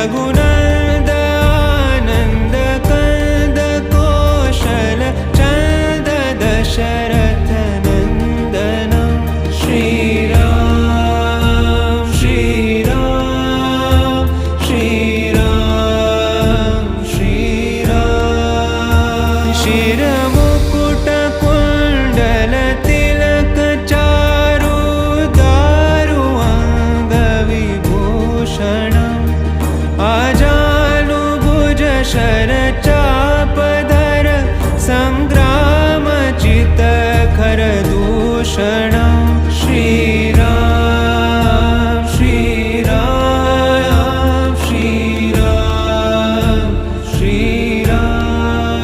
रघुनंद आनंद कंद कौशल चंद दशरथ नंदन श्रीराम श्रीराम श्रीराम श्रीराम शिरमुकुट कुंडल तिलक चारु दारु अंग विभूषण आजानुभुज शर चापधर संग्राम चित खर दूषण श्रीराम श्रीराम श्रीराम श्रीराम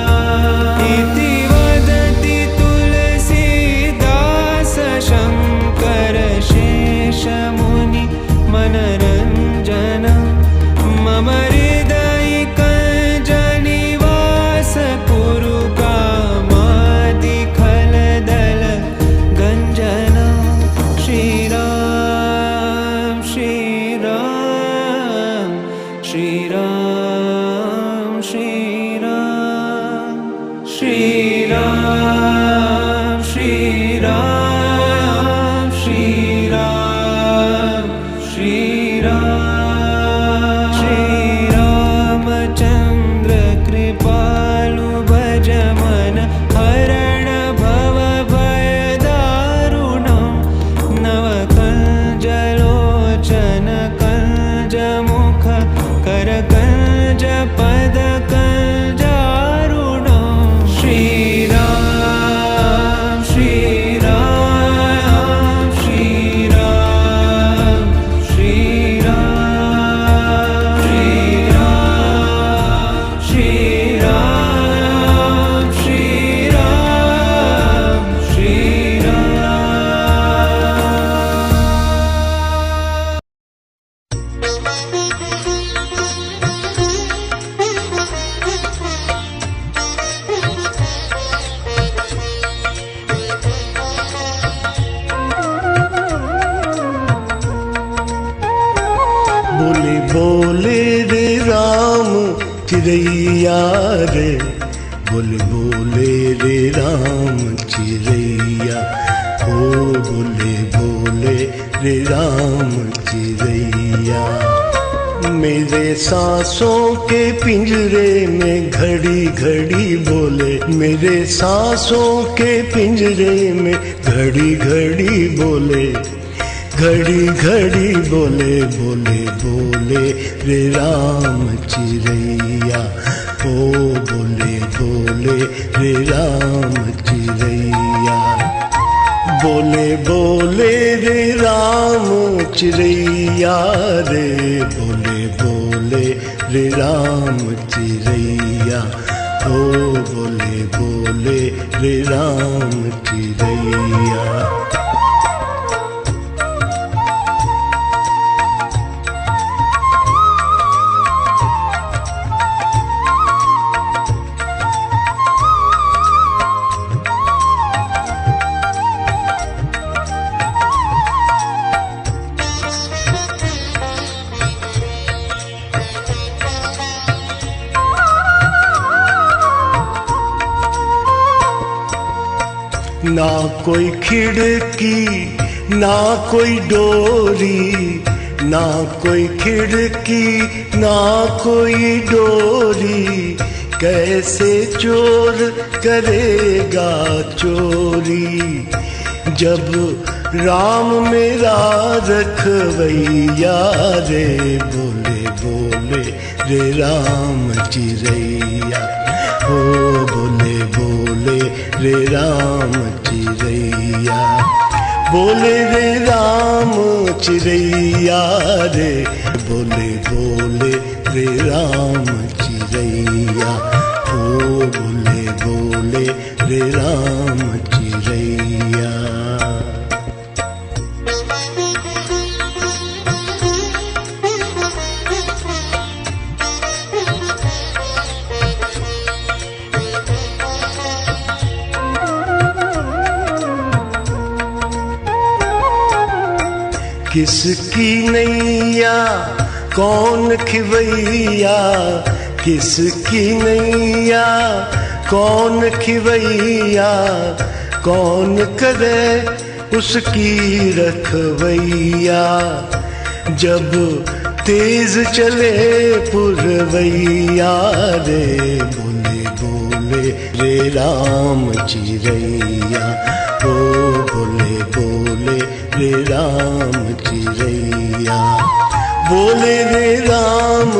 इति वदति तुलसीदास शंकर शेष मुनि मनरंजन मम हृदय कंज निवास कुरु कामादि खलदल गंजन श्रीराम श्रीराम श्रीराम श्रीराम श्रीराम श्रीराम श्रीराम श्रीराम श्रीरामचंद्र कृपालु भज मन हरण भव भय दारुणं नव कंज लोचन कंज मुख कर कंज पद कंजारुणं श्रीराम श्रीराम श्रीराम श्रीराम श्रीराम श्रीराम श्रीराम श्रीराम बोले बोले रे राम चिरैया रे बोले बोले रे राम चिरैया ओ बोले बोले रे राम चिरैया मेरे सांसों के पिंजरे में घड़ी घड़ी बोले मेरे सांसों के पिंजरे में घड़ी घड़ी बोले घड़ी घड़ी बोले बोले बोले रे राम चिरैया ओ बोले बोले रे राम चिरैया बोले बोले रे राम चिरैया रे बोले बोले रे राम चिरैया ओ बोले बोले रे राम चिरैया ना कोई खिड़की ना कोई डोरी ना कोई खिड़की ना कोई डोरी कैसे चोर करेगा चोरी जब राम मेरा रखवैया रे बोले बोले रे राम चिरैया ओ बोले बोले रे राम चिरैया बोले रे राम चिरैया रे बोले बोले रे राम चिरैया ओ बोले बोले रे राम चिरैया किसकी नैया कौन खिवैया किसकी नैया, कौन खिवैया कौन करे उसकी रखवैया। जब तेज चले पुरवैया रे, बोले बोले रे राम चिरैया, ओ बोले बोले रे राम चिरैया। बोले रे राम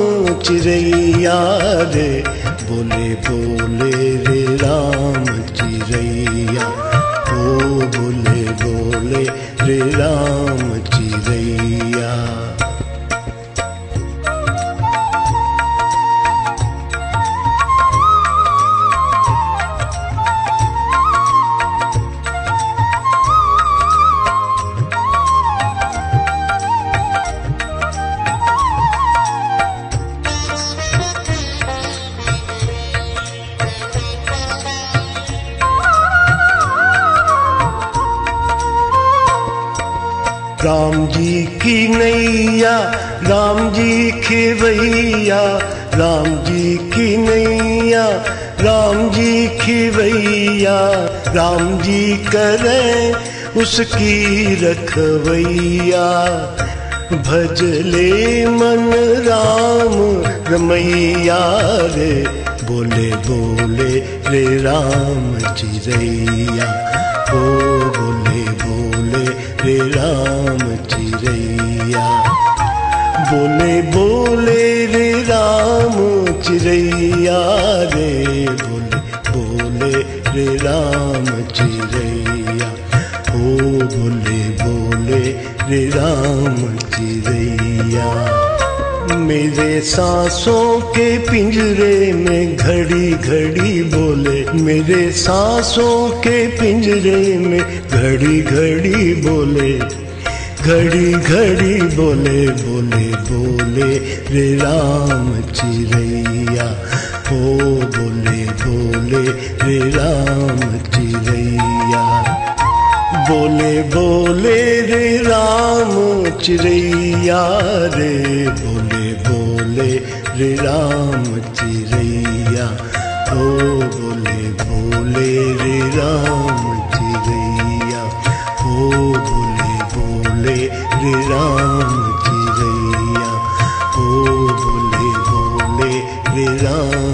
चिरैया रे, बोले बोले रे राम चिरैया, ओ बोले बोले रे राम चिरैया। राम जी की नैया राम जी खिवैया, राम जी की नैया राम जी खिवैया। राम जी करें उसकी रखवैया, भजले मन राम रमैया रे, बोले बोले रे राम चिरैया, ओ बोले बोले रे राम चिरैया। बोले बोले रे राम चिरैया रे, बोले बोले रे राम चिरैया, ओ बोले बोले रे राम चिरैया। मेरे सांसों के पिंजरे में घड़ी घड़ी बोले, मेरे सांसों के पिंजरे में घड़ी घड़ी बोले, घड़ी घड़ी बोले, बोले बोले रे राम चिरैया, ओ बोले बोले रे राम चिरैया। बोले बोले रे राम चिरैया रे, बोले बोले रे राम चिरैया, ओ बोले बोले रे राम चिरैया, ओ बोले बोले रे राम चिरैया, ओ बोले बोले रे राम